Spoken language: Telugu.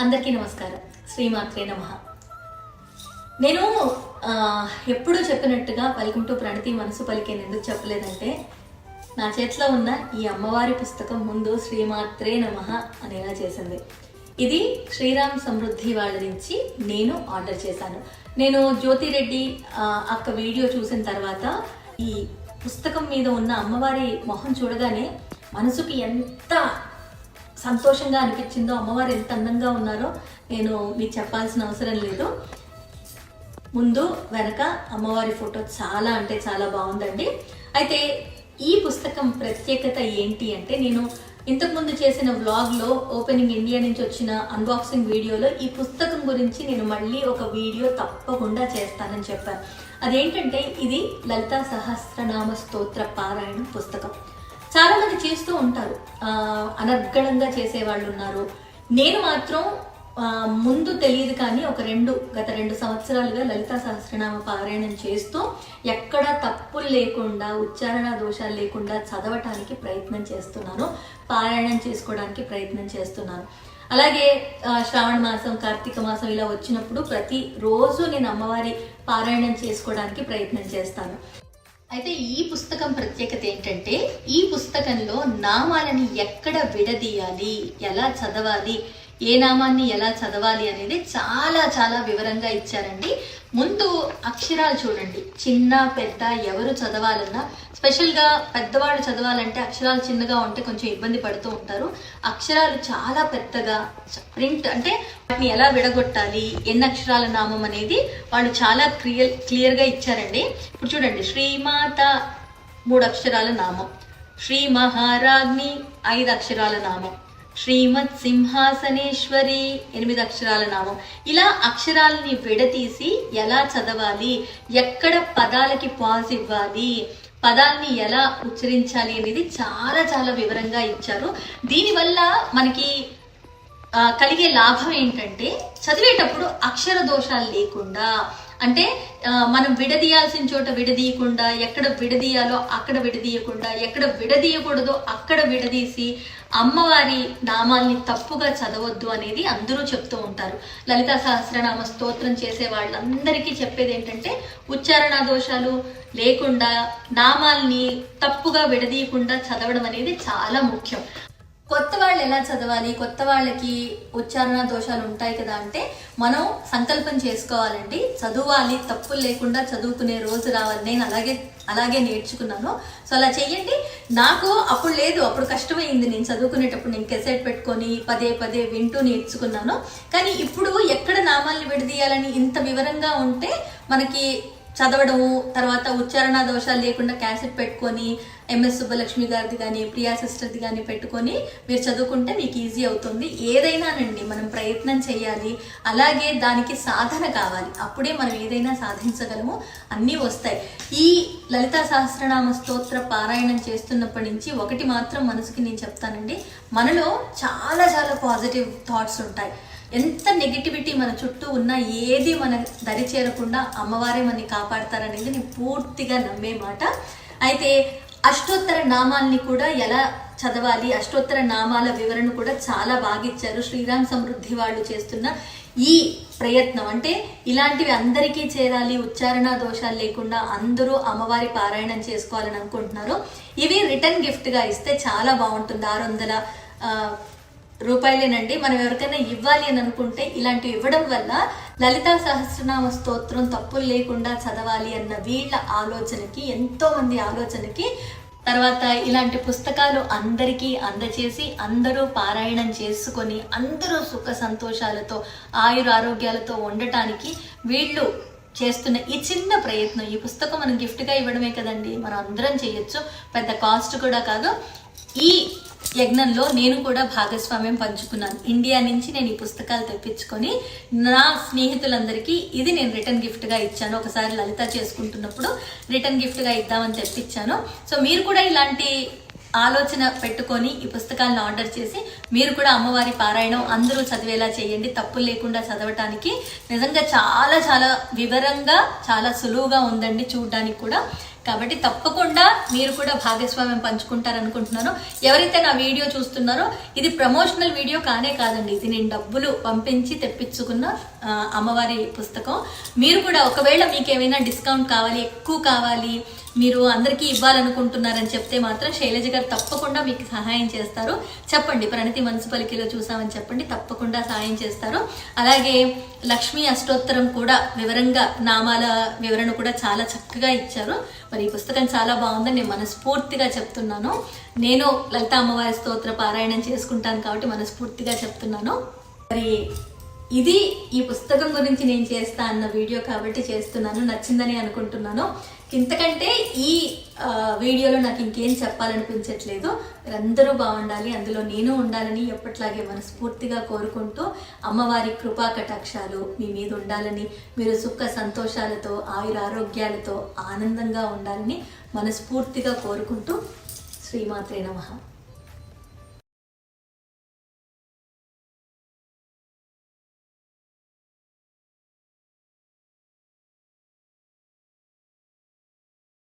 అందరికీ నమస్కారం. శ్రీమాత్రే నమః. నేను ఎప్పుడూ చెప్పినట్టుగా వెల్కమ్ టు ప్రణతి మనసు పలికేని ఎందుకు చెప్పలేదంటే, నా చేతిలో ఉన్న ఈ అమ్మవారి పుస్తకం ముందు శ్రీమాత్రే నమః అనేలా చేసింది. ఇది శ్రీరామ్ సమృద్ధి వాళ్ళ నుంచి నేను ఆర్డర్ చేశాను. నేను జ్యోతిరెడ్డి అక్క వీడియో చూసిన తర్వాత ఈ పుస్తకం మీద ఉన్న అమ్మవారి మొహం చూడగానే మనసుకి ఎంత సంతోషంగా అనిపించిందో, అమ్మవారు ఎంత అందంగా ఉన్నారో నేను మీకు చెప్పాల్సిన అవసరం లేదు. ముందు వెనక అమ్మవారి ఫోటో చాలా అంటే చాలా బాగుందండి. అయితే ఈ పుస్తకం ప్రత్యేకత ఏంటి అంటే, నేను ఇంతకుముందు చేసిన వ్లాగ్లో ఓపెనింగ్ ఇండియా నుంచి వచ్చిన అన్బాక్సింగ్ వీడియోలో ఈ పుస్తకం గురించి నేను మళ్ళీ ఒక వీడియో తప్పకుండా చేస్తానని చెప్పాను. అదేంటంటే, ఇది లలితా సహస్రనామ స్తోత్ర పారాయణం పుస్తకం. చాలా మంది చేస్తూ ఉంటారు, అనర్గళంగా చేసేవాళ్ళు ఉన్నారు. నేను మాత్రం ముందు తెలియదు కానీ గత 2 సంవత్సరాలుగా లలితా సహస్రనామ పారాయణం చేస్తూ ఎక్కడ తప్పులు లేకుండా, ఉచ్చారణ దోషాలు లేకుండా చదవటానికి ప్రయత్నం చేస్తున్నాను, పారాయణం చేసుకోవడానికి ప్రయత్నం చేస్తున్నాను. అలాగే శ్రావణ మాసం, కార్తీక మాసం ఇలా వచ్చినప్పుడు ప్రతిరోజు నేను అమ్మవారి పారాయణం చేసుకోవడానికి ప్రయత్నం చేస్తాను. అయితే ఈ పుస్తకం ప్రత్యేకత ఏంటంటే, ఈ పుస్తకంలో నామాలని ఎక్కడ విడదీయాలి, ఎలా చదవాలి, ఏ నామాన్ని ఎలా చదవాలి అనేది చాలా చాలా వివరంగా ఇచ్చారండి. ముందు అక్షరాలు చూడండి, చిన్న పెద్ద ఎవరు చదవాలన్నా, స్పెషల్గా పెద్దవాళ్ళు చదవాలంటే అక్షరాలు చిన్నగా ఉంటే కొంచెం ఇబ్బంది పడుతూ ఉంటారు. అక్షరాలు చాలా పెద్దగా ప్రింట్ అంటే వాటిని ఎలా విడగొట్టాలి, ఎన్ని అక్షరాల నామం అనేది వాళ్ళు చాలా క్లియర్గా ఇచ్చారండి. ఇప్పుడు చూడండి, శ్రీమాత 3 అక్షరాల నామం, శ్రీ మహారాజ్ని 5 అక్షరాల నామం, శ్రీమత్ సింహాసనేశ్వరి 8 అక్షరాల నామం. ఇలా అక్షరాలని విడతీసి ఎలా చదవాలి, ఎక్కడ పదాలకి పాజ్ ఇవ్వాలి, పదాల్ని ఎలా ఉచ్చరించాలి అనేది చాలా చాలా వివరంగా ఇచ్చారు. దీనివల్ల మనకి కలిగే లాభం ఏంటంటే, చదివేటప్పుడు అక్షర దోషాలు లేకుండా, అంటే మనం విడదీయాల్సిన చోట విడదీయకుండా, ఎక్కడ విడదీయాలో అక్కడ విడదీయకుండా, ఎక్కడ విడదీయకూడదో అక్కడ విడదీసి అమ్మవారి నామాల్ని తప్పుగా చదవద్దు అనేది అందరూ చెప్తూ ఉంటారు. లలితా సహస్రనామ స్తోత్రం చేసే వాళ్ళందరికీ చెప్పేది ఏంటంటే, ఉచ్చారణ దోషాలు లేకుండా, నామాల్ని తప్పుగా విడదీయకుండా చదవడం అనేది చాలా ముఖ్యం. కొత్త వాళ్ళు ఎలా చదవాలి, కొత్త వాళ్ళకి ఉచ్చారణ దోషాలు ఉంటాయి కదా అంటే, మనం సంకల్పం చేసుకోవాలండి, చదవాలి, తప్పులు లేకుండా చదువుకునే రోజు రావాలి. నేను అలాగే నేర్చుకున్నాను. సో అలా చెయ్యండి. నాకు అప్పుడు లేదు, అప్పుడు కష్టమైంది. నేను చదువుకునేటప్పుడు నేను కెసెట్ పెట్టుకొని పదే వింటూ నేర్చుకున్నాను. కానీ ఇప్పుడు ఎక్కడ నామాల్ని విడదీయాలని ఇంత వివరంగా ఉంటే మనకి చదవడము, తర్వాత ఉచ్చారణ దోషాలు లేకుండా క్యాసెట్ పెట్టుకొని ఎంఎస్ సుబ్బలక్ష్మి గారిది కానీ, ప్రియా సిస్టర్ది కానీ పెట్టుకొని మీరు చదువుకుంటే మీకు ఈజీ అవుతుంది. ఏదైనానండి మనం ప్రయత్నం చేయాలి, అలాగే దానికి సాధన కావాలి, అప్పుడే మనం ఏదైనా సాధించగలము, అన్నీ వస్తాయి. ఈ లలితా సహస్రనామ స్తోత్ర పారాయణం చేస్తున్నప్పటి నుంచి ఒకటి మాత్రం మనసుకి నేను చెప్తానండి, మనలో చాలా చాలా పాజిటివ్ థాట్స్ ఉంటాయి. ఎంత నెగిటివిటీ మన చుట్టూ ఉన్నా ఏది మన దరి చేరకుండా అమ్మవారే మనని కాపాడతారనేది నేను పూర్తిగా నమ్మే మాట. అయితే అష్టోత్తర నామాల్ని కూడా ఎలా చదవాలి, అష్టోత్తర నామాల వివరణ కూడా చాలా బాగా ఇచ్చారు. శ్రీరామ్ సమృద్ధి వాళ్ళు చేస్తున్న ఈ ప్రయత్నం అంటే, ఇలాంటివి అందరికీ చేరాలి, ఉచ్చారణ దోషాలు లేకుండా అందరూ అమ్మవారి పారాయణం చేసుకోవాలని అనుకుంటున్నారు. ఇవి రిటర్న్ గిఫ్ట్గా ఇస్తే చాలా బాగుంటుంది. 600 రూపాయలేనండి. మనం ఎవరికైనా ఇవ్వాలి అని అనుకుంటే ఇలాంటివి ఇవ్వడం వల్ల లలితా సహస్రనామ స్తోత్రం తప్పులు లేకుండా చదవాలి అన్న వీళ్ళ ఆలోచనకి, ఎంతో మంది ఆలోచనకి, తర్వాత ఇలాంటి పుస్తకాలు అందరికీ అందచేసి అందరూ పారాయణం చేసుకొని అందరూ సుఖ సంతోషాలతో ఆయురారోగ్యాలతో ఉండటానికి వీళ్ళు చేస్తున్న ఈ చిన్న ప్రయత్నం, ఈ పుస్తకం మనం గిఫ్ట్గా ఇవ్వడమే కదండి, మనం అందరం చేయొచ్చు, పెద్ద కాస్ట్ కూడా కాదు. ఈ యజ్ఞంలో నేను కూడా భాగస్వామ్యం పంచుకున్నాను. ఇండియా నుంచి నేను ఈ పుస్తకాలు తెప్పించుకొని నా స్నేహితులందరికీ ఇది నేను రిటర్న్ గిఫ్ట్గా ఇచ్చాను. ఒకసారి లలిత చేసుకుంటున్నప్పుడు రిటర్న్ గిఫ్ట్గా ఇద్దామని తెప్పించాను. సో మీరు కూడా ఇలాంటి ఆలోచన పెట్టుకొని ఈ పుస్తకాలను ఆర్డర్ చేసి మీరు కూడా అమ్మవారి పారాయణం అందరూ చదివేలా చేయండి. తప్పులు లేకుండా చదవటానికి నిజంగా చాలా చాలా వివరంగా, చాలా సులువుగా ఉందండి చూడడానికి కూడా. కాబట్టి తప్పకుండా మీరు కూడా భాగస్వామ్యం పంచుకుంటారనుకుంటున్నాను. ఎవరైతే నా వీడియో చూస్తున్నారో ఇది ప్రమోషనల్ వీడియో కానే కాదండి, ఇది నేను డబ్బులు పంపించి తెప్పించుకున్న అమ్మవారి పుస్తకం. మీరు కూడా ఒకవేళ మీకు ఏమైనా డిస్కౌంట్ కావాలి, ఎక్కువ కావాలి, మీరు అందరికీ ఇవ్వాలనుకుంటున్నారని చెప్తే మాత్రం శైలజ గారు తప్పకుండా మీకు సహాయం చేస్తారు. చెప్పండి, ప్రణతి మనసు పలికిలో చూసామని చెప్పండి, తప్పకుండా సహాయం చేస్తారు. అలాగే లక్ష్మీ అష్టోత్తరం కూడా వివరంగా నామాల వివరణ కూడా చాలా చక్కగా ఇచ్చారు. మరి ఈ పుస్తకం చాలా బాగుందని నేను మనస్ఫూర్తిగా చెప్తున్నాను. నేను లలితా అమ్మవారి స్తోత్ర పారాయణం చేసుకుంటాను కాబట్టి మనస్ఫూర్తిగా చెప్తున్నాను. మరి ఇది ఈ పుస్తకం గురించి నేను చేస్తా అన్న వీడియో కాబట్టి చేస్తున్నాను, నచ్చిందని అనుకుంటున్నాను. ఇంతకంటే ఈ వీడియోలో నాకు ఇంకేం చెప్పాలనిపించట్లేదు. మీరందరూ బాగుండాలి, అందులో నేను ఉండాలని ఎప్పట్లాగే మనస్ఫూర్తిగా కోరుకుంటూ అమ్మవారి కృపా కటాక్షాలు మీ మీద ఉండాలని, మీరు సుఖ సంతోషాలతో ఆయురారోగ్యాలతో ఆనందంగా ఉండాలని మనస్ఫూర్తిగా కోరుకుంటూ శ్రీమాత్రే నమః.